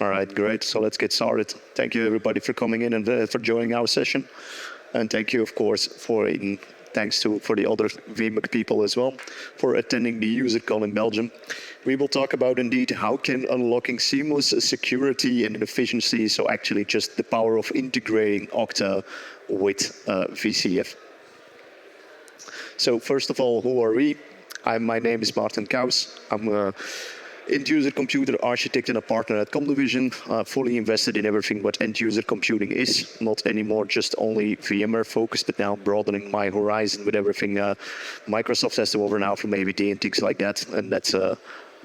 All right, great. So let's get started. Thank you, everybody, for coming in and for joining our session. And thank you, of course, for the other VMware people as well for attending the user call in Belgium. We will talk about indeed how can unlocking seamless security and efficiency, so actually just the power of integrating Okta with VCF. So first of all, who are we? My name is Maarten Kous. I'm a end-user computer architect and a partner at Comdivision, fully invested in everything what end-user computing is, not anymore just only VMware focused, but now broadening my horizon with everything Microsoft has to offer now from AVD and things like that. And that's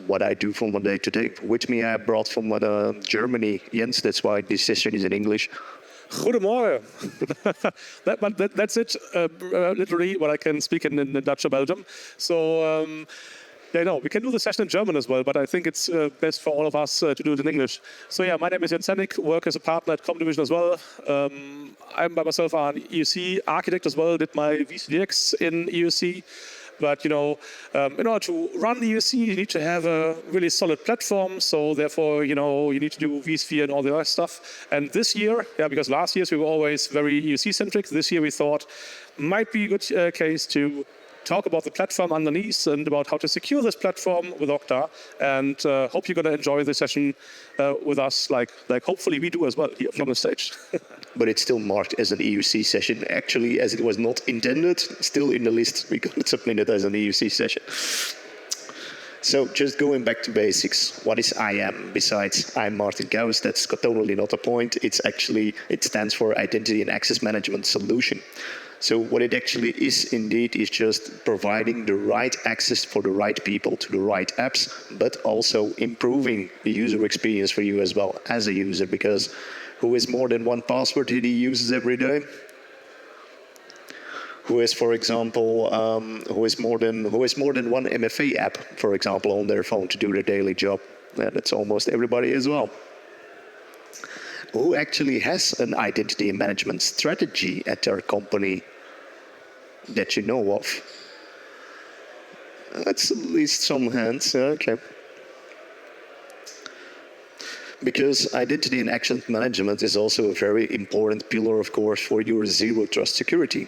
what I do from one day to day. With me, I brought from Germany, Jens. That's why this session is in English. Goedemorgen. That's it, literally what I can speak in Dutch or Belgium. So, we can do the session in German as well, but I think it's best for all of us to do it in English. So yeah, my name is Jens Hennig, work as a partner at Comdivision as well. I'm by myself an EUC architect as well, did my VCDX in EUC. But in order to run EUC, you need to have a really solid platform. So therefore, you need to do vSphere and all the other stuff. And this year, because last year we were always very EUC centric. This year we thought might be a good case to talk about the platform underneath and about how to secure this platform with Okta. And hope you're going to enjoy the session with us, like hopefully we do as well here from the stage. But it's still marked as an EUC session, actually, as it was not intended. Still in the list, we got it submitted as an EUC session. So just going back to basics, what is IAM? Besides, I'm Maarten Kous, that's totally not the point. It stands for Identity and Access Management Solution. So what it actually is indeed is just providing the right access for the right people to the right apps, but also improving the user experience for you as well as a user, because who has more than one password that he uses every day? Who has, for example, who has more than one MFA app, for example, on their phone to do their daily job? Yeah, that's almost everybody as well. Who actually has an identity management strategy at their company that you know of? That's at least some hands. Okay. Because identity and access management is also a very important pillar, of course, for your zero trust security,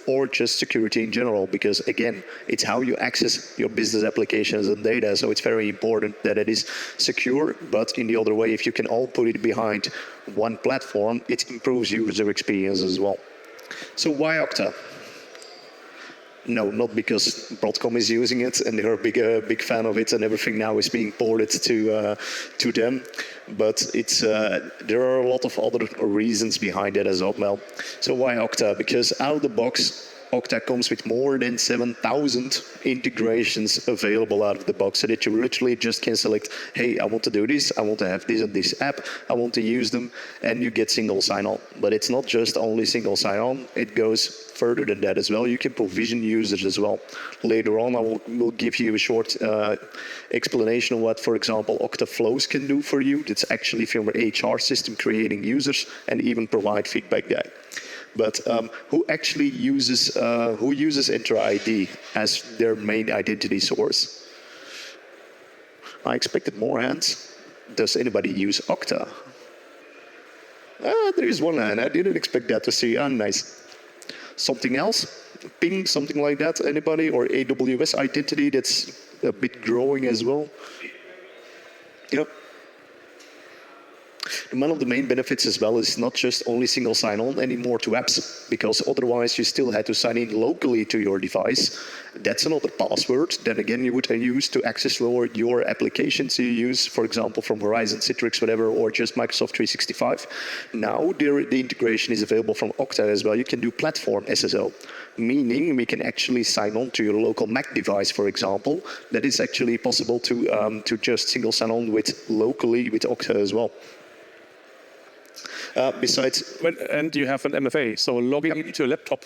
or just security in general, because again, it's how you access your business applications and data. So it's very important that it is secure, but in the other way, if you can all put it behind one platform, it improves user experience as well. So why Okta? No, not because Broadcom is using it and they're a big fan of it and everything now is being ported to them. But there are a lot of other reasons behind it as well. So why Okta? Because out of the box, Okta comes with more than 7,000 integrations available out of the box, so that you literally just can select, hey, I want to do this, I want to have this and this app, I want to use them, and you get single sign-on. But it's not just only single sign-on, it goes further than that as well. You can provision users as well. Later on, I will give you a short explanation of what, for example, Okta Flows can do for you. It's actually from your HR system creating users and even provide feedback there. But who actually uses Entra ID as their main identity source? I expected more hands. Does anybody use Okta? There is one hand. I didn't expect that to see. Nice. Something else? Ping, something like that? Anybody? Or AWS identity that's a bit growing as well? Yep. One of the main benefits as well is not just only single sign-on anymore to apps, because otherwise you still had to sign in locally to your device. That's another password that again you would use to access your applications you use, for example, from Horizon, Citrix, whatever, or just Microsoft 365. Now the integration is available from Okta as well. You can do platform SSO, meaning we can actually sign on to your local Mac device, for example. That is actually possible to just single sign-on locally with Okta as well. And you have an MFA, so logging into a laptop,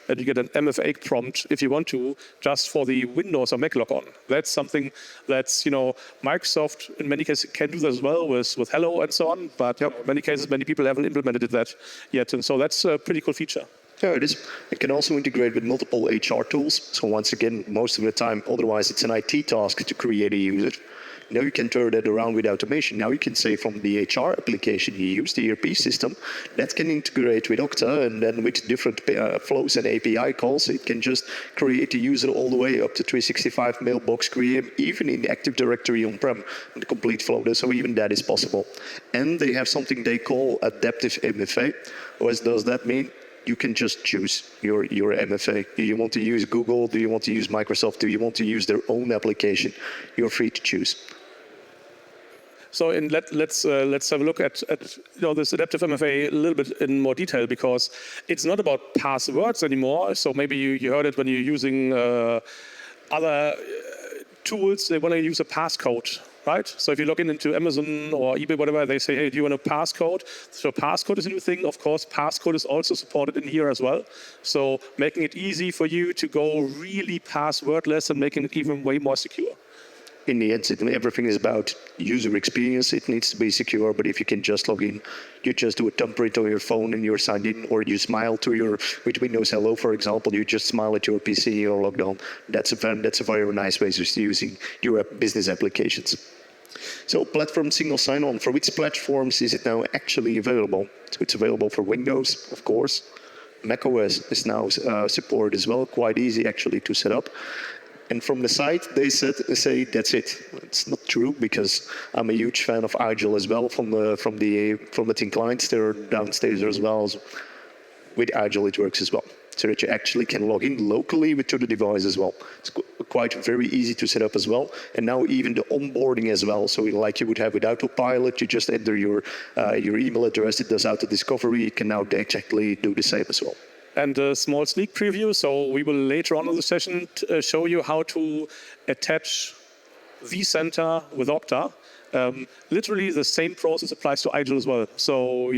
and you get an MFA prompt if you want to, just for the Windows or Mac logon. That's something that's, Microsoft in many cases can do that as well with Hello and so on, but in many cases, many people haven't implemented that yet, and so that's a pretty cool feature. Yeah, it is. It can also integrate with multiple HR tools. So once again, most of the time, otherwise it's an IT task to create a user. Now you can turn that around with automation. Now you can say from the HR application you use, the ERP system, that can integrate with Okta, and then with different flows and API calls, it can just create the user all the way up to 365 mailbox, create even in the Active Directory on-prem, the complete flow. So even that is possible. And they have something they call adaptive MFA. What does that mean? You can just choose your MFA. Do you want to use Google? Do you want to use Microsoft? Do you want to use their own application? You're free to choose. So let's have a look at this adaptive MFA a little bit in more detail, because it's not about passwords anymore. So maybe you heard it when you're using other tools. They want to use a passcode, right? So if you log into Amazon or eBay, whatever, they say, hey, do you want a passcode? So passcode is a new thing. Of course, passcode is also supported in here as well. So making it easy for you to go really passwordless and making it even way more secure. In the end, everything is about user experience. It needs to be secure, but if you can just log in, you just do a thumbprint on your phone and you're signed in, or you smile with Windows Hello, for example, you just smile at your PC, you're logged on. That's a very nice way of using your business applications. So platform single sign-on, for which platforms is it now actually available? So it's available for Windows, of course. macOS is now supported as well, quite easy actually to set up. And from the site, they say that's it. It's not true, because I'm a huge fan of Agile as well. From the team clients, they're downstairs as well. With Agile, it works as well, so that you actually can log in locally to the device as well. It's quite very easy to set up as well. And now even the onboarding as well. So like you would have with Autopilot, you just enter your email address. It does auto discovery. It can now exactly do the same as well. And a small sneak preview. So we will later on in the session show you how to attach vCenter with Okta. Literally the same process applies to Agile as well. So,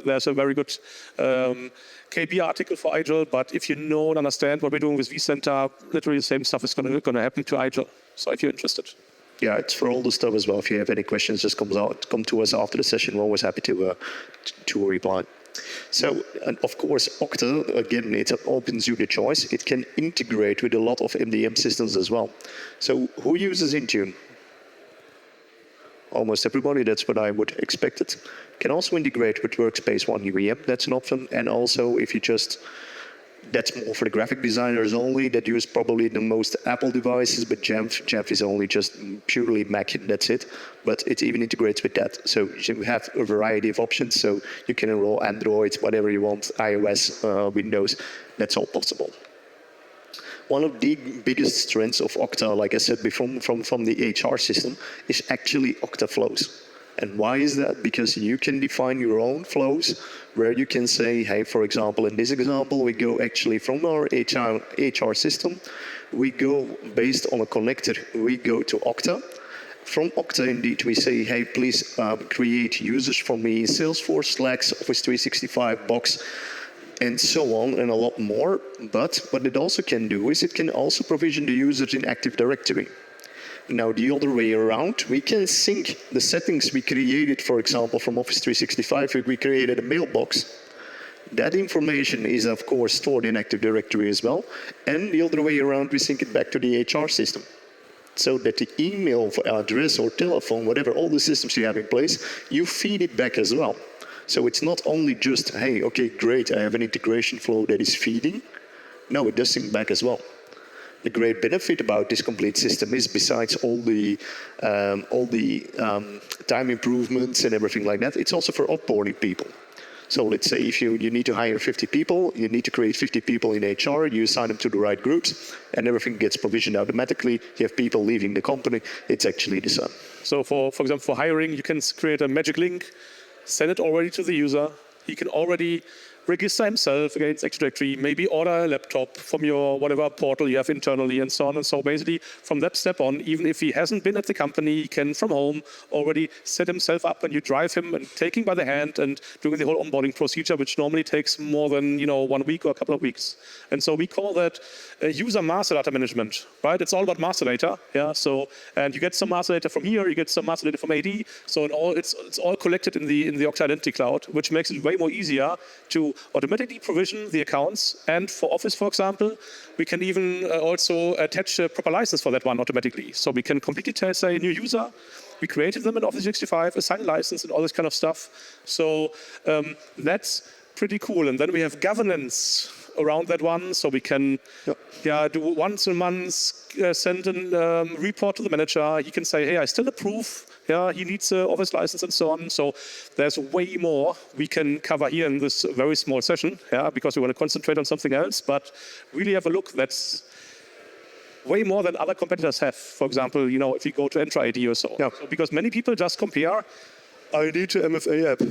there's a very good KB article for Agile, but if you know and understand what we're doing with vCenter, literally the same stuff is going to happen to Agile. So if you're interested. Yeah, it's for all the stuff as well. If you have any questions, just come to us after the session. We're always happy to reply. So, and of course, Okta, again, it opens you the choice. It can integrate with a lot of MDM systems as well. So who uses Intune? Almost everybody. That's what I would expect it. Can also integrate with Workspace ONE UEM. That's an option. And also, if you just, that's more for the graphic designers only, that use probably the most Apple devices, but Jamf is only just purely Mac, that's it. But it even integrates with that. So you have a variety of options. So you can enroll Android, whatever you want, iOS, Windows, that's all possible. One of the biggest strengths of Okta, like I said before, from the HR system, is actually Okta flows. And why is that? Because you can define your own flows where you can say, hey, for example, in this example, we go actually from our HR system, we go based on a connector, we go to Okta. From Okta, indeed, we say, hey, please create users for me in Salesforce, Slack, Office 365, Box, and so on, and a lot more. But what it also can do is it can also provision the users in Active Directory. Now, the other way around, we can sync the settings we created, for example, from Office 365, if we created a mailbox. That information is, of course, stored in Active Directory as well. And the other way around, we sync it back to the HR system. So that the email address or telephone, whatever, all the systems you have in place, you feed it back as well. So it's not only just, hey, okay, great, I have an integration flow that is feeding. No, it does sync back as well. The great benefit about this complete system is, besides all the time improvements and everything like that, it's also for onboarding people. So let's say if you need to hire 50 people, you need to create 50 people in HR, you assign them to the right groups, and everything gets provisioned automatically. You have people leaving the company, it's actually the same. So for example, for hiring, you can create a magic link, send it already to the user. He can already register himself against Active Directory, maybe order a laptop from your whatever portal you have internally, and so on. And so basically, from that step on, even if he hasn't been at the company, he can from home already set himself up, and you drive him and take him by the hand and doing the whole onboarding procedure, which normally takes more than 1 week or a couple of weeks. And so we call that user master data management, right? It's all about master data, yeah. So and you get some master data from here, you get some master data from AD. So it's all collected in the Okta Identity Cloud, which makes it way more easier to to automatically provision the accounts. And for Office, for example, we can even also attach a proper license for that one automatically. So we can completely say new user. We created them in Office 365, assign license and all this kind of stuff. So that's pretty cool. And then we have governance around that one. So we can do once a month, send a report to the manager. He can say, hey, I still approve. Yeah, he needs an Office license and so on. So there's way more we can cover here in this very small session, because we want to concentrate on something else. But really have a look. That's way more than other competitors have. For example, if you go to Entra ID or so. So because many people just compare ID to MFA app.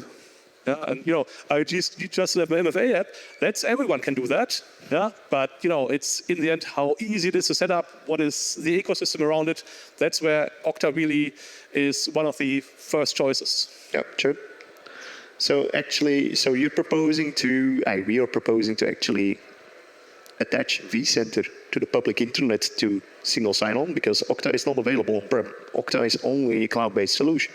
Yeah, and I just have an MFA app. That's everyone can do that. Yeah, but it's in the end how easy it is to set up. What is the ecosystem around it? That's where Okta really is one of the first choices. Yeah, true. So actually, we are proposing to actually attach vCenter to the public internet to single sign-on because Okta is not available on-prem. Okta is only a cloud-based solution.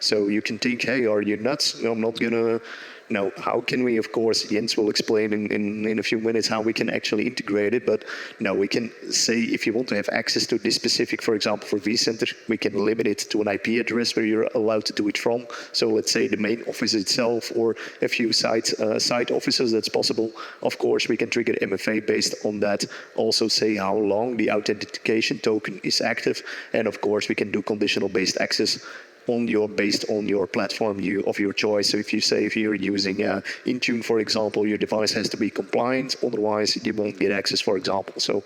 So you can think, hey, are you nuts? No, I'm not going to. No, how can we, of course, Jens will explain in a few minutes how we can actually integrate it. But no, we can say if you want to have access to this specific, for example, for vCenter, we can limit it to an IP address where you're allowed to do it from. So let's say the main office itself or a few site offices, that's possible. Of course, we can trigger MFA based on that. Also say how long the authentication token is active. And of course, we can do conditional based access based on your platform of your choice. So if you're using Intune, for example, your device has to be compliant, otherwise you won't get access, for example. So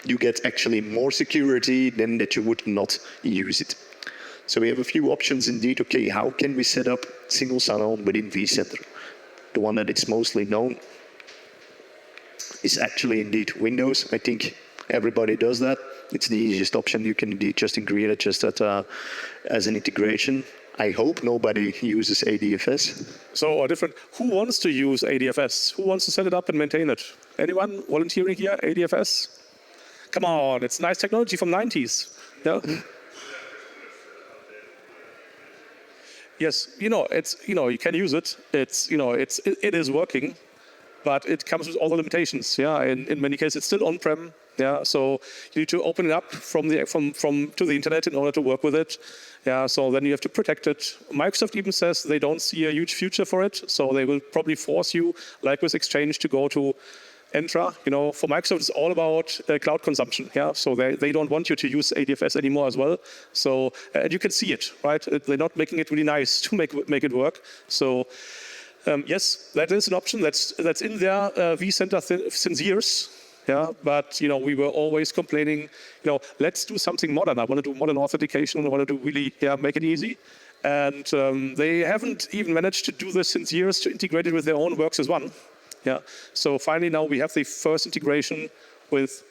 you get actually more security than that you would not use it. So we have a few options indeed. Okay, how can we set up single sign-on within vCenter? The one that is mostly known is actually indeed Windows. I think everybody does that. It's the easiest option. You can indeed just integrate it as an integration. I hope nobody uses ADFS. So who wants to use ADFS? Who wants to set it up and maintain it? Anyone volunteering here? ADFS? Come on, it's nice technology from 90s. Yeah. Yes, it's you can use it. It is working, but it comes with all the limitations. Yeah, in many cases it's still on-prem. Yeah, so you need to open it up from to the internet in order to work with it. Yeah, so then you have to protect it. Microsoft even says they don't see a huge future for it, so they will probably force you, like with Exchange, to go to Entra. For Microsoft, it's all about cloud consumption. Yeah, so they don't want you to use ADFS anymore as well. So and you can see it, right? They're not making it really nice to make it work. So yes, that is an option that's in there vCenter since years. Yeah, but we were always complaining, let's do something modern. I want to do modern authentication. I want to do really, make it easy. And they haven't even managed to do this since years to integrate it with their own Works as one. Yeah. So finally now we have the first integration with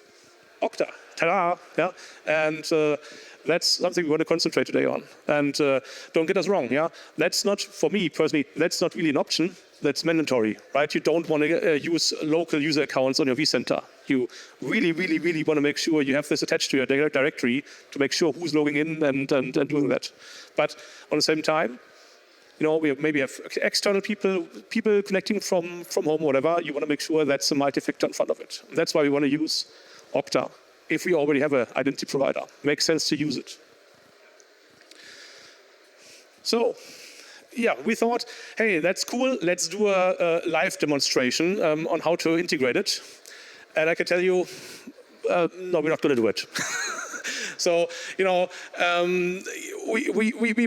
Okta. Ta-da! Yeah. And that's something we want to concentrate today on. And don't get us wrong. Yeah. That's not, for me personally, that's not really an option. That's mandatory, right? You don't want to use local user accounts on your vCenter. You really, really, really want to make sure you have this attached to your directory to make sure who's logging in and doing that. But on the same time, we maybe have external people connecting from home or whatever. You want to make sure that's a multi-factor in front of it. That's why we want to use Okta. If we already have an identity provider, makes sense to use it. So, yeah, we thought, hey, that's cool. Let's do a live demonstration on how to integrate it. And I can tell you, no, we're not going to do it. So, we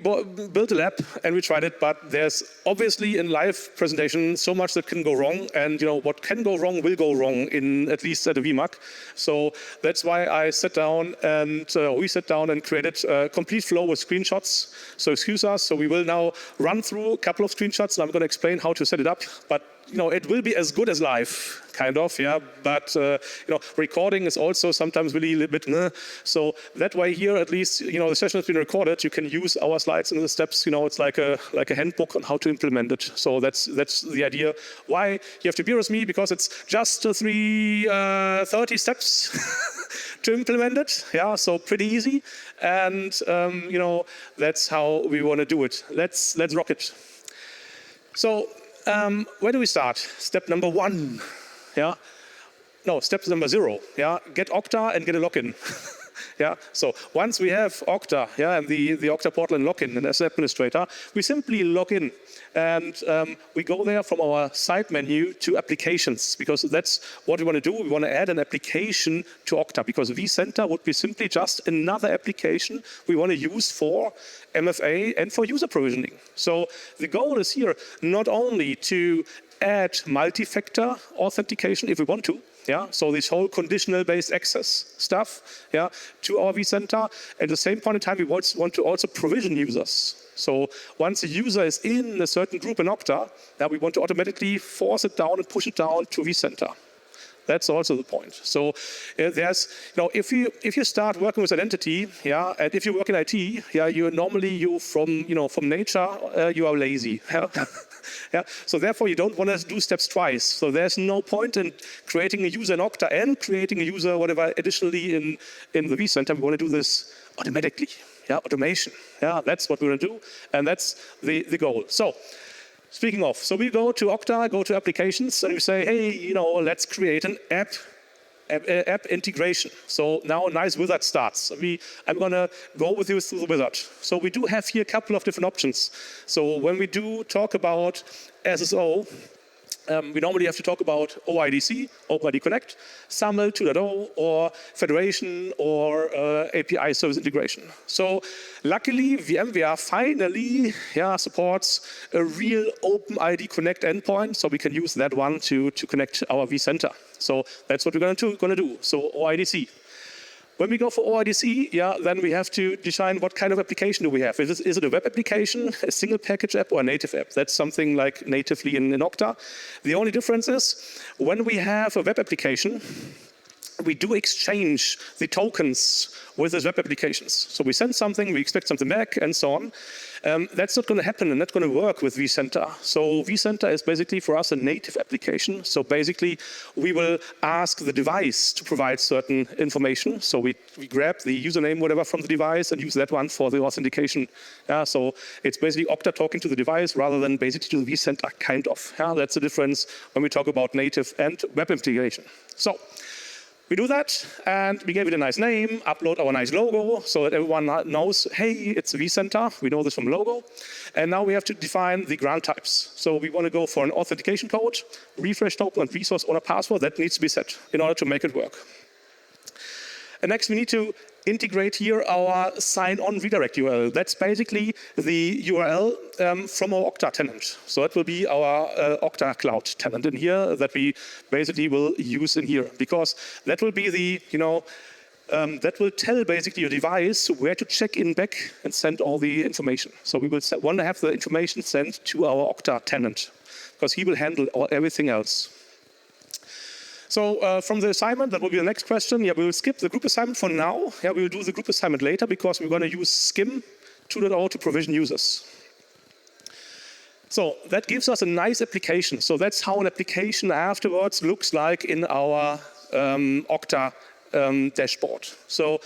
built a lab and we tried it, but there's obviously in live presentation so much that can go wrong, and what can go wrong will go wrong at least at a VMAC. So that's why I sat down and we sat down and created a complete flow with screenshots. So excuse us. So we will now run through a couple of screenshots, and I'm going to explain how to set it up. But it will be as good as live, kind of, yeah. But recording is also sometimes really a little bit. So that way here, at least, the session has been recorded. You can use our slides and the steps. It's like a handbook on how to implement it. So that's the idea. Why you have to bear with me, because it's just 30 steps to implement it. Yeah, so pretty easy. And that's how we want to do it. Let's rock it. So where do we start? Step number 1. Yeah. No, step number 0. Yeah. Get Okta and get a login. Yeah. So once we have Okta, yeah, and the Okta portal and login, and as an administrator, we simply log in, and we go there from our side menu to applications, because that's what we want to do. We want to add an application to Okta, because vCenter would be simply just another application we want to use for MFA and for user provisioning. So the goal is here not only to add multi-factor authentication if we want to, yeah, so this whole conditional-based access stuff, yeah, to our vCenter. At the same point in time, we want to also provision users. So once a user is in a certain group in Okta, we want to automatically force it down and push it down to vCenter. That's also the point. So there's, if you start working with identity, yeah, and if you work in IT, yeah, from nature, you are lazy. Yeah. So therefore, you don't want to do steps twice. So there's no point in creating a user in Okta and creating a user, whatever, additionally in the vCenter. We want to do this automatically. Yeah, automation. Yeah, that's what we want to do, and that's the goal. So speaking of, so we go to Okta, go to applications, and we say, hey, let's create an app integration. So now a nice wizard starts. I'm going to go with you through the wizard. So we do have here a couple of different options. So when we do talk about SSO, we normally have to talk about OIDC, OpenID Connect, SAML 2.0, or Federation, or API service integration. So luckily, VMware finally supports a real OpenID Connect endpoint, so we can use that one to connect our vCenter. So that's what we're going to do. So OIDC. When we go for OIDC, then we have to define what kind of application do we have. Is it a web application, a single package app, or a native app? That's something like natively in Okta. The only difference is when we have a web application, we do exchange the tokens with those web applications. So we send something, we expect something back, and so on. That's not going to happen and not going to work with vCenter. So vCenter is basically for us a native application. So basically, we will ask the device to provide certain information. So we grab the username, whatever, from the device and use that one for the authentication. So it's basically Okta talking to the device rather than basically to the vCenter, kind of. That's the difference when we talk about native and web integration. So we do that, and we gave it a nice name, upload our nice logo, so that everyone knows, hey, it's vCenter. We know this from logo. And now we have to define the grant types. So we want to go for an authentication code, refresh token, and resource owner password. That needs to be set in order to make it work. And next, we need to integrate here our sign-on redirect URL. That's basically the URL from our Okta tenant. So that will be our Okta Cloud tenant in here that we basically will use in here, because that will be the, that will tell basically your device where to check in back and send all the information. So we will want to have the information sent to our Okta tenant, because he will handle everything else. So from the assignment, that will be the next question. We will skip the group assignment for now. We will do the group assignment later, because we're going to use SCIM 2.0 to provision users. So that gives us a nice application. So that's how an application afterwards looks like in our Okta dashboard. So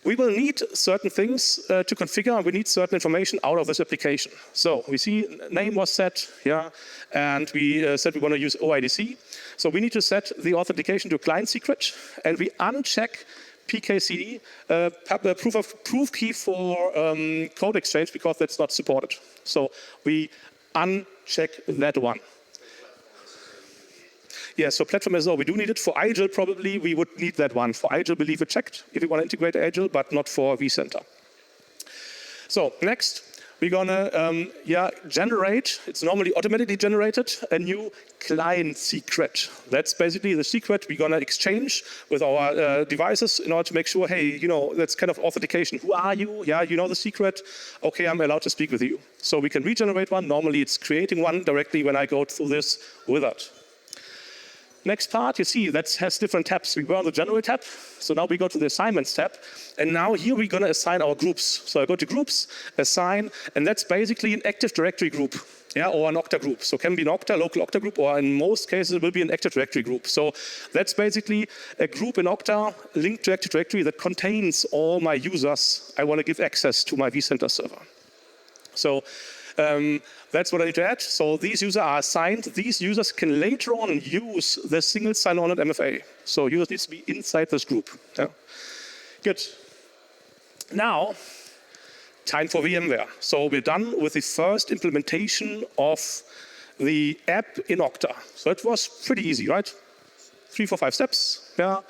we will need certain things to configure, and we need certain information out of this application. So we see name was set, and we said we want to use OIDC. So we need to set the authentication to client secret, and we uncheck PKCD, proof key for code exchange, because that's not supported. So we uncheck that one. So platform as well, we do need it. For Agile, probably we would need that one. For Agile, we leave it checked if we want to integrate Agile, but not for vCenter. So next, we're gonna generate, it's normally automatically generated, a new client secret. That's basically the secret we're gonna exchange with our devices in order to make sure, hey, that's kind of authentication. Who are you? You know the secret. Okay, I'm allowed to speak with you. So we can regenerate one. Normally it's creating one directly when I go through this wizard. Next part, you see, that has different tabs. We were on the general tab, so now we go to the assignments tab, and now here we're going to assign our groups. So I go to groups, assign, and that's basically an Active Directory group, or an Okta group. So it can be an Okta, local Okta group, or in most cases it will be an Active Directory group. So that's basically a group in Okta linked to Active Directory that contains all my users I want to give access to my vCenter server. So That's what I need to add. So these users are assigned. These users can later on use the single sign-on at MFA. So users need to be inside this group. Yeah. Good. Now, time for VMware. So we're done with the first implementation of the app in Okta. So it was pretty easy, right? 3, 4, 5 steps. Yeah.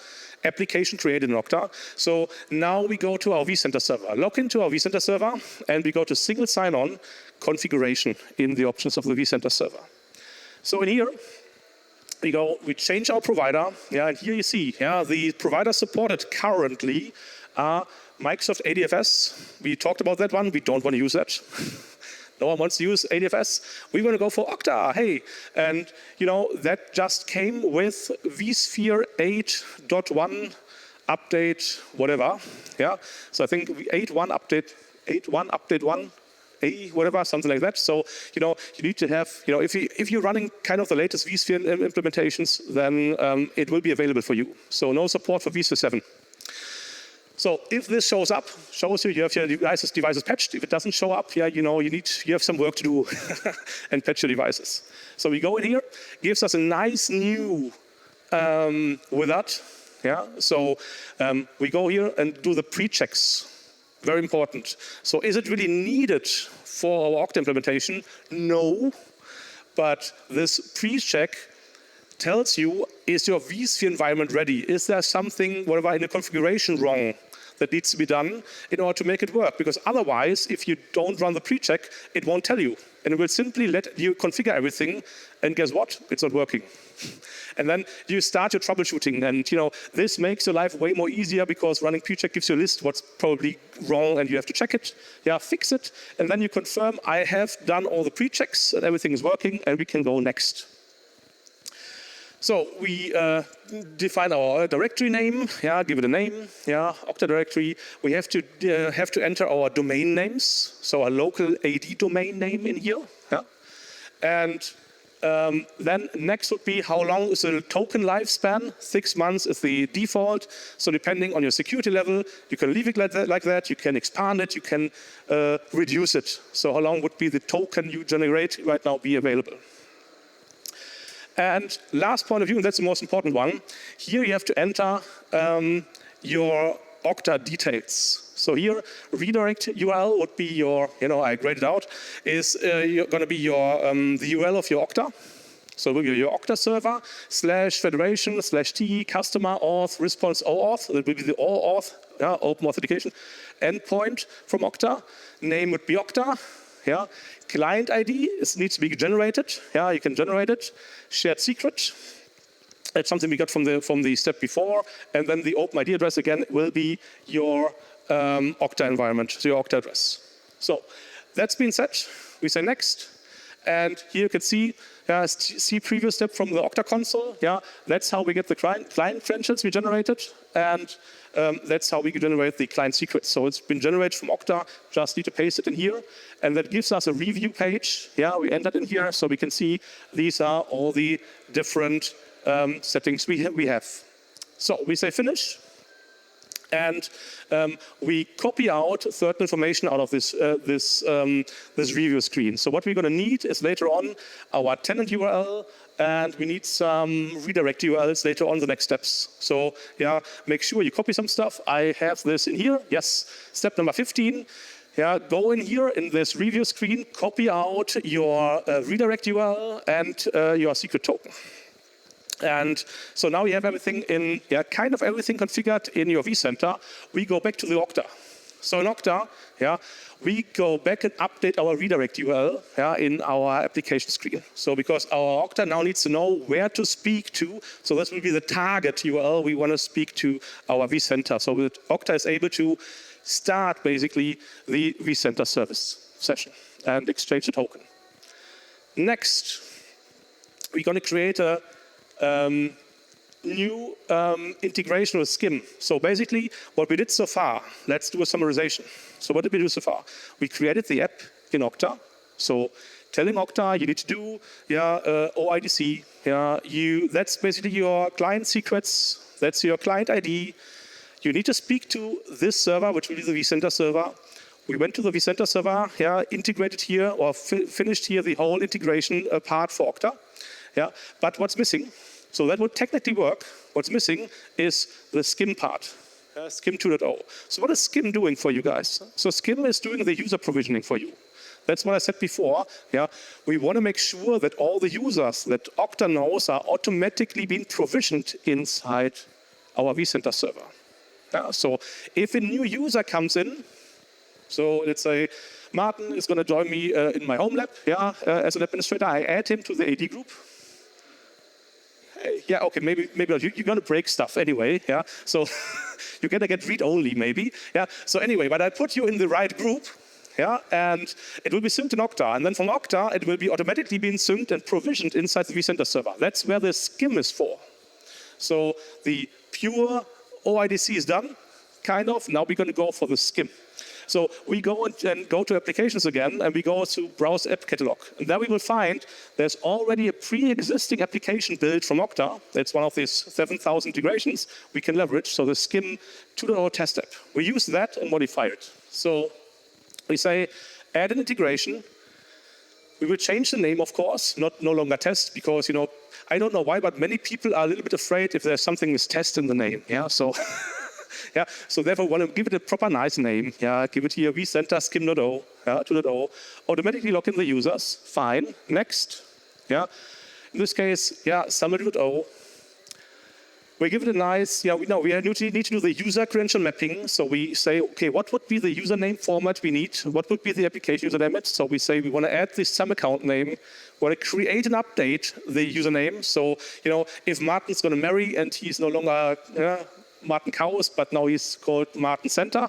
Application created in Okta. So now we go to our vCenter server. Log into our vCenter server, and we go to single sign-on configuration in the options of the vCenter server. So in here, we change our provider. Yeah, and here you see, yeah, the provider supported currently are Microsoft ADFS. We talked about that one. We don't want to use that. No one wants to use ADFS. We want to go for Okta. Hey, and that just came with vSphere 8.1 update, whatever. Yeah. So I think 8.1 update 1, whatever, something like that. So you need to have if you're running kind of the latest vSphere implementations, then it will be available for you. So no support for vSphere 7. So if this shows you have your devices patched. If it doesn't show up, yeah, you have some work to do and patch your devices. So we go in here, gives us a nice new wizard. Yeah. So we go here and do the pre-checks. Very important. So is it really needed for our Okta implementation? No. But this pre-check tells you, is your vSphere environment ready? Is there something, whatever, in the configuration wrong that needs to be done in order to make it work? Because otherwise, if you don't run the pre-check, it won't tell you. And it will simply let you configure everything, and guess what? It's not working. And then you start your troubleshooting, and this makes your life way more easier because running pre-check gives you a list what's probably wrong, and you have to check it, fix it, and then you confirm, I have done all the pre-checks and everything is working, and we can go next. So we define our directory name, give it a name, Okta directory. We have to enter our domain names, so a local AD domain name in here, and then next would be how long is the token lifespan. 6 months is the default. So depending on your security level, you can leave it like that. You can expand it. You can reduce it. So how long would be the token you generate right now be available? And last point of view, and that's the most important one, here you have to enter your Okta details. So here, redirect URL would be your, I graded out, is going to be your the URL of your Okta. So it will be your Okta server /federation/t customer auth response OAuth. That will be the OAuth, open authentication endpoint from Okta. Name would be Okta. Client ID needs to be generated. You can generate it. Shared secret. That's something we got from the step before. And then the open ID address again will be your Okta environment, so your Okta address. So that's been set. We say next. And here you can see previous step from the Okta console. That's how we get the client credentials we generated. And that's how we generate the client secrets. So it's been generated from Okta, just need to paste it in here. And that gives us a review page. We entered in here, so we can see these are all the different settings we have. So we say finish. And we copy out certain information out of this review screen. So what we're going to need is later on our tenant URL, and we need some redirect URLs later on the next steps. So make sure you copy some stuff. I have this in here. Yes. Step number 15. Go in here in this review screen, copy out your redirect URL and your secret token. And so now you have everything in, kind of everything configured in your vCenter. We go back to the Okta. So in Okta, we go back and update our redirect URL in our application screen. So because our Okta now needs to know where to speak to, so this will be the target URL we want to speak to our vCenter. So that Okta is able to start basically the vCenter service session and exchange the token. Next, we're going to create a new integration with SCIM. So basically, what we did so far, let's do a summarization. So what did we do so far? We created the app in Okta. So telling Okta you need to do OIDC. That's basically your client secrets. That's your client ID. You need to speak to this server, which will be the vCenter server. We went to the vCenter server, integrated here or finished here the whole integration part for Okta. But what's missing? So that would technically work. What's missing is the SCIM part, SCIM 2.0. So what is SCIM doing for you guys? So SCIM is doing the user provisioning for you. That's what I said before. We want to make sure that all the users that Okta knows are automatically being provisioned inside our vCenter server. So if a new user comes in, so let's say Martin is going to join me in my home lab, as an administrator. I add him to the AD group. Okay, maybe you're going to break stuff anyway. So you're going to get read-only maybe. So anyway, but I put you in the right group. And it will be synced in Okta. And then from Okta, it will be automatically being synced and provisioned inside the vCenter server. That's where the SCIM is for. So the pure OIDC is done, kind of. Now we're going to go for the SCIM. So we go and go to applications again, and we go to browse app catalog. And there we will find there's already a pre-existing application built from Okta. That's one of these 7,000 integrations we can leverage. So the SCIM 2.0 test app. We use that and modify it. So we say add an integration. We will change the name, of course, no longer test, because I don't know why, but many people are a little bit afraid if there's something with test in the name. So. So therefore, we want to give it a proper nice name. Give it here vCenter SCIM 2.0, automatically log in the users. Fine. Next. In this case, Summit 2.0. We give it a nice, we need to do the user credential mapping. So we say, okay, what would be the username format we need? What would be the application username? So we say we want to add this some account name. We want to create and update the username. So, if Martin's going to marry and he's no longer Martin Kaus, but now he's called Martin Center.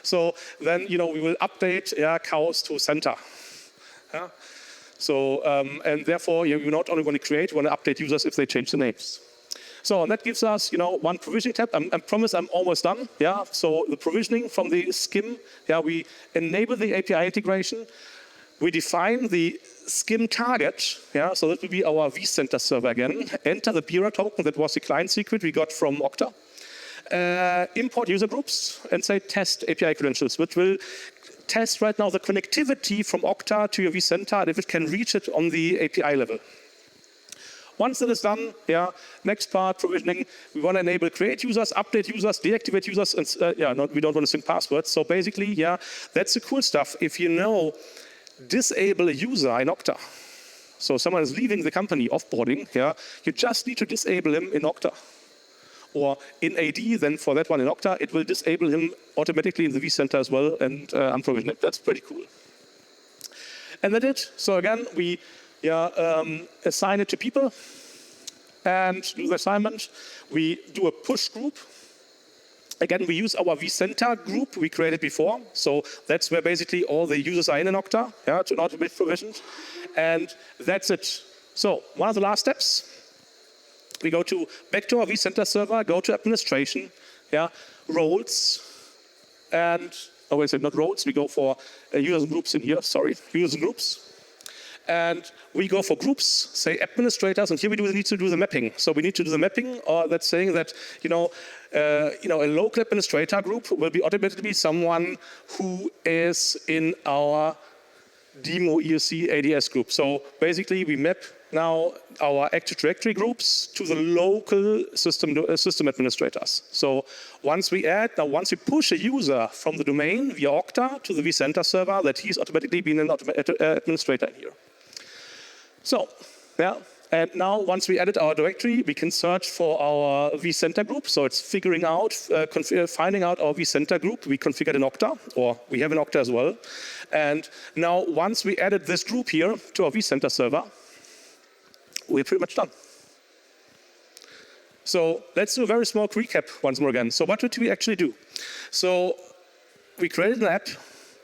So then, we will update Kaus to Center. So, and therefore, we're not only going to create, we want to update users if they change the names. So and that gives us, one provisioning tab. I promise I'm almost done. So the provisioning from the SCIM, we enable the API integration. We define the SCIM target, so that will be our vCenter server again. Enter the BIRA token, that was the client secret we got from Okta. Import user groups and say test API credentials, which will test right now the connectivity from Okta to your vCenter and if it can reach it on the API level. Once that is done, next part, provisioning, we want to enable create users, update users, deactivate users, and we don't want to sync passwords. So basically, that's the cool stuff. If disable a user in Okta. So someone is leaving the company, offboarding, you just need to disable him in Okta. Or in AD, then for that one in Okta, it will disable him automatically in the vCenter as well and unprovision it. That's pretty cool. And that's it. So again, we assign it to people and do the assignment. We do a push group. Again, we use our vCenter group we created before. So that's where basically all the users are in Okta, to automate provisions. And that's it. So one of the last steps, we go back to our vCenter server, go to administration, roles, and, not roles, we go for users and groups in here, users and groups. And we go for groups, say administrators, and here we need to do the mapping. So we need to do the mapping, or that's saying that, a local administrator group will be automatically someone who is in our demo ESC ADS group. So basically, we map now our Active Directory groups to the local system administrators. So once we push a user from the domain via Okta to the vCenter server, that he's automatically been an administrator in here. So, and now once we added our directory, we can search for our vCenter group. So it's figuring out, finding out our vCenter group we configured in Okta, or we have in Okta as well. And now once we added this group here to our vCenter server, we're pretty much done. So let's do a very small recap once more again. So what did we actually do? So we created an app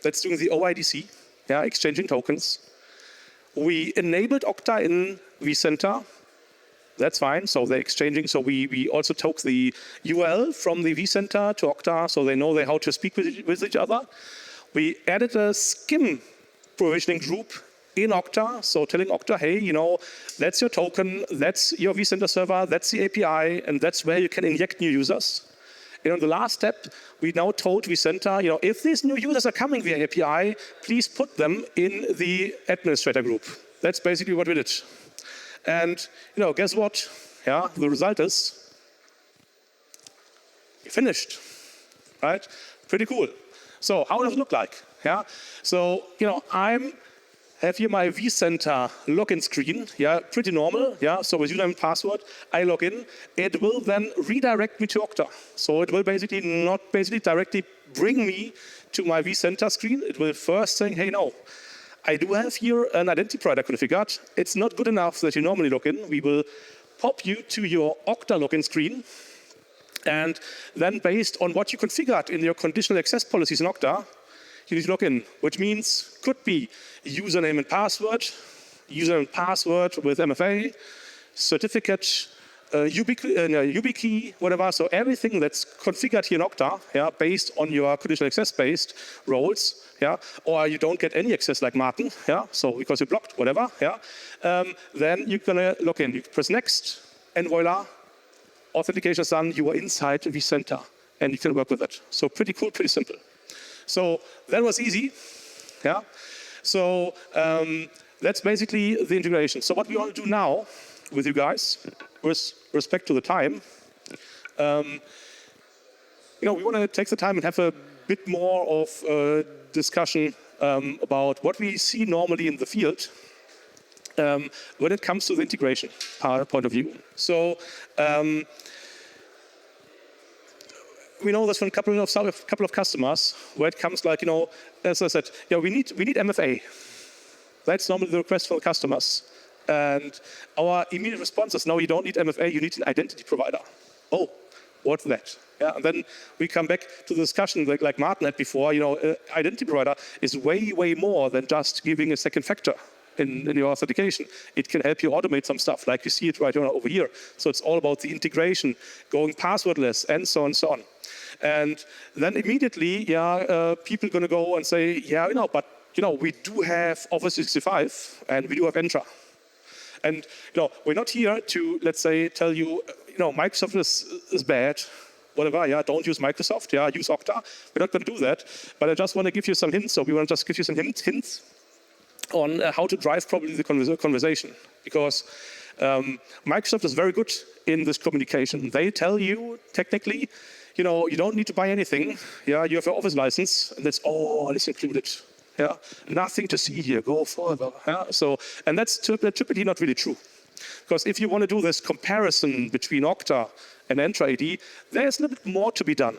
that's doing the OIDC, exchanging tokens. We enabled Okta in vCenter. That's fine. So they're exchanging. So we also took the URL from the vCenter to Okta, so they know how to speak with each other. We added a SCIM provisioning group in Okta, so telling Okta, hey, that's your token, that's your vCenter server, that's the API, and that's where you can inject new users. in the last step, we now told vCenter, if these new users are coming via API, please put them in the administrator group. That's basically what we did. And guess what? Yeah, the result is finished, right? Pretty cool. So how does it look like? Yeah. So I have here my vCenter login screen. Yeah, pretty normal. Yeah. So with username and password, I log in. It will then redirect me to Okta. So it will not directly bring me to my vCenter screen. It will first say, hey, no, I do have here an identity provider configured. It's not good enough that you normally log in. We will pop you to your Okta login screen. And then based on what you configured in your conditional access policies in Okta, you need to log in, which means could be username and password with MFA, certificate, YubiKey, whatever. So everything that's configured here in Okta, yeah, based on your conditional access-based roles, yeah, or you don't get any access like Martin, yeah, so because you blocked, whatever, yeah, then you're gonna log in. You press next, and voila, authentication is done. You are inside vCenter, and you can work with it. So pretty cool, pretty simple. So that was easy, yeah. So that's basically the integration. So what we want to do now with you guys, with respect to the time, we want to take the time and have a bit more of discussion about what we see normally in the field when it comes to the integration point of view. So we know this from a couple of customers where it comes like, as I said, we need MFA. That's normally the request from the customers. And our immediate response is, no, you don't need MFA, you need an identity provider. Oh, what's that? Yeah, and then we come back to the discussion like Martin had before, identity provider is way, way more than just giving a second factor in your authentication. It can help you automate some stuff, like you see it right over here. So it's all about the integration, going passwordless, and so on and so on. And then immediately, people are going to go and say, but we do have Office 365 and we do have Entra. And we're not here to, let's say, tell you, Microsoft is bad, whatever. Yeah, don't use Microsoft. Yeah, use Okta. We're not going to do that. But I just want to give you some hints. So we want to just give you some hints on how to drive probably the conversation, because Microsoft is very good in this communication. They tell you technically, you don't need to buy anything. Yeah, you have an Office license, and that's all is included. Yeah, nothing to see here. Go further. Yeah, so and that's typically not really true, because if you want to do this comparison between Okta and Entra ID, there's a little bit more to be done.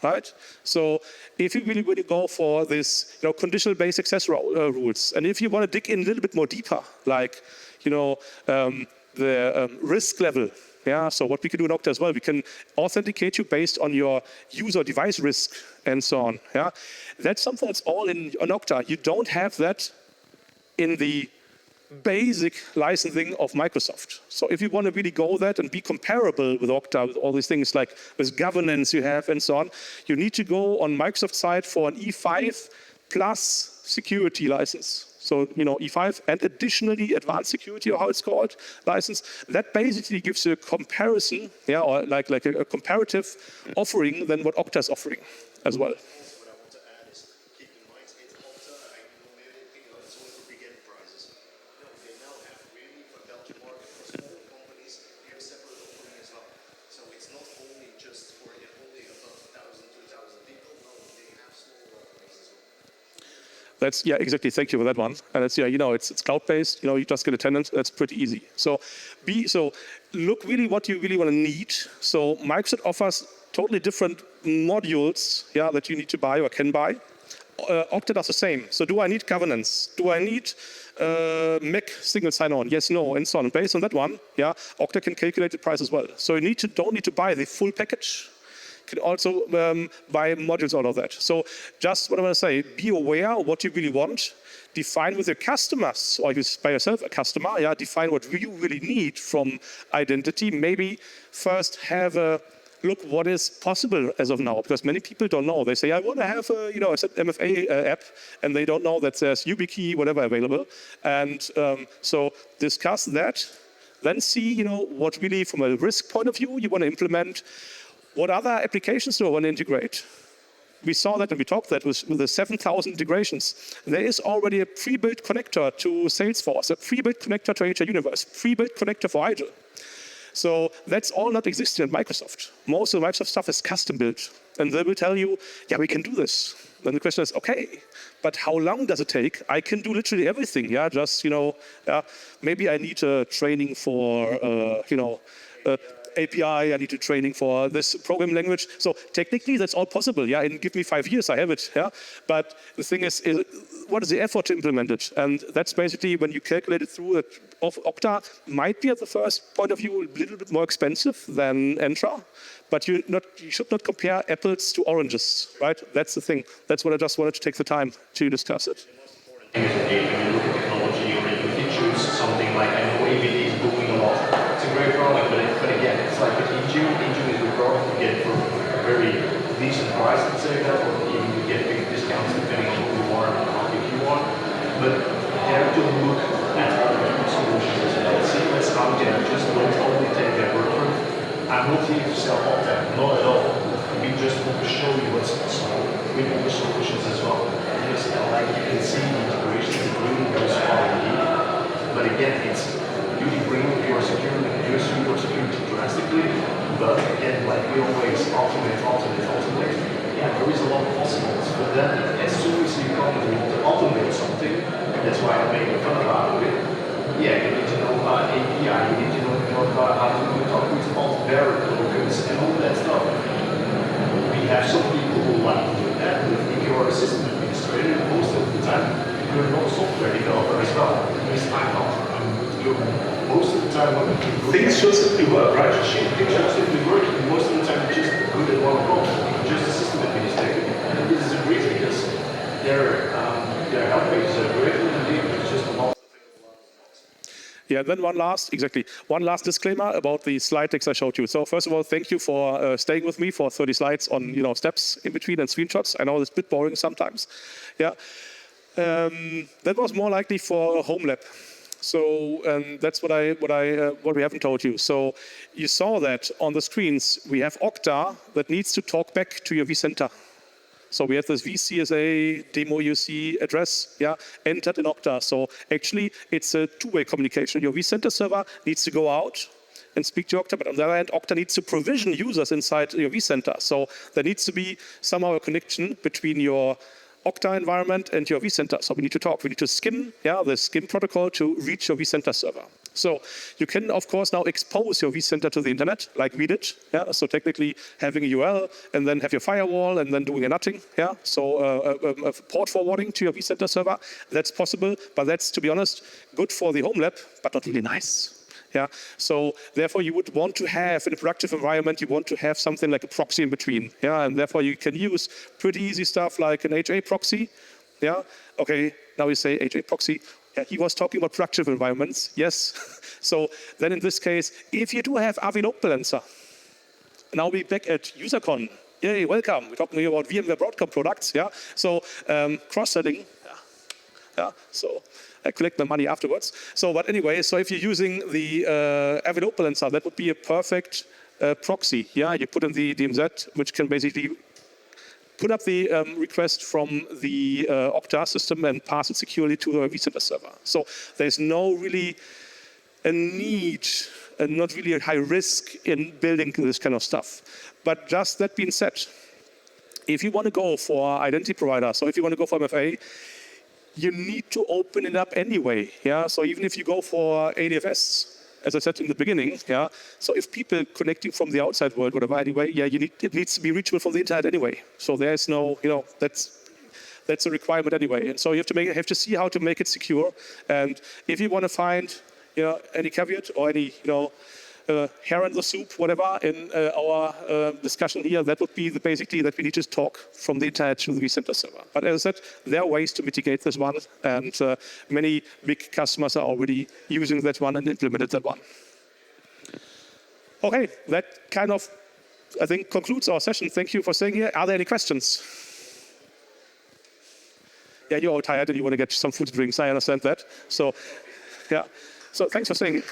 Right? So if you really go for this, conditional-based access rules, and if you want to dig in a little bit more deeper, like, the risk level, yeah. So what we can do in Okta as well, we can authenticate you based on your user device risk and so on. Yeah, that's something that's all in Okta. You don't have that in the basic licensing of Microsoft. So if you want to really go that and be comparable with Okta, with all these things like with governance you have and so on, you need to go on Microsoft side for an E5 plus security license. So, E5 and additionally advanced security, or how it's called, license. That basically gives you a comparison, or like a comparative offering than what Okta is offering as well. What I want to add is keep in mind in Okta, I know maybe it's only for big enterprises. They now have really for Belgian market for small companies, they have separate offering as well. So it's not only just for only above 1,000, 2,000 people. No, they have small offerings as well. That's, exactly. Thank you for that one. And it's, it's cloud-based. You just get a tenant. That's pretty easy. So look really what you really want to need. So Microsoft offers totally different modules, that you need to buy or can buy. Okta does the same. So do I need governance? Do I need Mac single sign-on? Yes, no, and so on. Based on that one, Okta can calculate the price as well. So you don't need to buy the full package. Can also buy modules out of that. So just what I want to say, be aware of what you really want. Define with your customers, or if you by yourself a customer, define what you really need from identity. Maybe first have a look what is possible as of now, because many people don't know. They say, I want to have a, MFA app, and they don't know that there's YubiKey, whatever available. And so discuss that, then see, what really from a risk point of view you want to implement. What other applications do I want to integrate? We saw that and we talked that with the 7,000 integrations. There is already a pre-built connector to Salesforce, a pre-built connector to HR Universe, pre-built connector for Agile. So that's all not existing at Microsoft. Most of the Microsoft stuff is custom built. And they will tell you, yeah, we can do this. Then the question is, okay, but how long does it take? I can do literally everything, yeah, just, maybe I need training for, API, I need training for this programming language. So technically, that's all possible, yeah, and give me 5 years, I have it, yeah. But the thing is what is the effort to implement it? And that's basically when you calculate it through it. Okta might be at the first point of view a little bit more expensive than Entra, but you should not compare apples to oranges, right? That's the thing. That's what I just wanted to take the time to discuss it. When you look at technology, or if you choose something like, I know AVD is booming a lot. It's a great product, but again, it's like with Intune. Intune is a product you get for a very decent price, let's say that, or even you get big discounts depending on who you are and how big you are. But you have to look at other solutions as well. See what's out there. Just don't only take their word for it. I'm not here to sell Okta, not at all. We just want to show you what's possible with other solutions as well. Because like you can see, the integration is really very small indeed. But again, it's really bringing your security drastically. But again, like we always automate. Yeah, there is a lot of possibilities. But then as soon as you come to automate something, that's why I make fun about it. Yeah, you need to know about API, you need to know about how to talk with alt variables and all that stuff. We have some people who like to do that, but if you're a system administrator, most of the time you're not a software developer as well. At least I'm not. Most of the time things just simply work, right? Things just simply work, and most of the time you're just good at one problem. You're just a system administrator. And this is great because their help pages are great, and it's just a lot. Yeah, then one last disclaimer about the slide decks I showed you. So first of all, thank you for staying with me for 30 slides on steps in between and screenshots. I know it's a bit boring sometimes. Yeah, that was more likely for a home lab. So that's what we haven't told you. So you saw that on the screens. We have Okta that needs to talk back to your vCenter. So we have this VCSA demo UC address, yeah, entered in Okta. So actually, it's a two-way communication. Your vCenter server needs to go out and speak to Okta, but on the other hand, Okta needs to provision users inside your vCenter. So there needs to be somehow a connection between your Okta environment and your vCenter. So we need to talk. We need to skim, the skim protocol to reach your vCenter server. So you can, of course, now expose your vCenter to the internet, like we did. Yeah? So technically having a URL and then have your firewall and then doing a nutting. Yeah? So a port forwarding to your vCenter server, that's possible. But that's, to be honest, good for the home lab, but not really nice. Yeah, so therefore you would want to have in a productive environment, you want to have something like a proxy in between. Yeah, and therefore you can use pretty easy stuff like an HA proxy. Yeah, okay, now we say HA proxy. Yeah, he was talking about productive environments. Yes. So then in this case, if you do have AV load balancer, now we're back at UserCon. Yay, welcome. We're talking here about VMware Broadcom products. Yeah, so cross-selling. Yeah, so I collect my money afterwards. So, but anyway, so if you're using the AV load balancer, that would be a perfect proxy. Yeah, you put in the DMZ, which can basically put up the request from the Okta system and pass it securely to the vCenter server. So there's no really a need and not really a high risk in building this kind of stuff. But just that being said, if you want to go for identity provider, so if you want to go for MFA, you need to open it up anyway. Yeah. So even if you go for ADFS, as I said in the beginning, yeah. So if people connecting from the outside world, whatever, anyway, yeah, it needs to be reachable from the internet anyway. So there's no, that's a requirement anyway. And so you have to see how to make it secure. And if you want to find, any caveat or any, hair in the soup, whatever, in our discussion here, that would be basically that we need to talk from the internet to the vCenter server. But as I said, there are ways to mitigate this one, and many big customers are already using that one and implemented that one. Okay, that kind of, I think, concludes our session. Thank you for staying here. Are there any questions? Yeah, you're all tired and you want to get some food and drinks. I understand that. So, yeah. So thanks for staying here.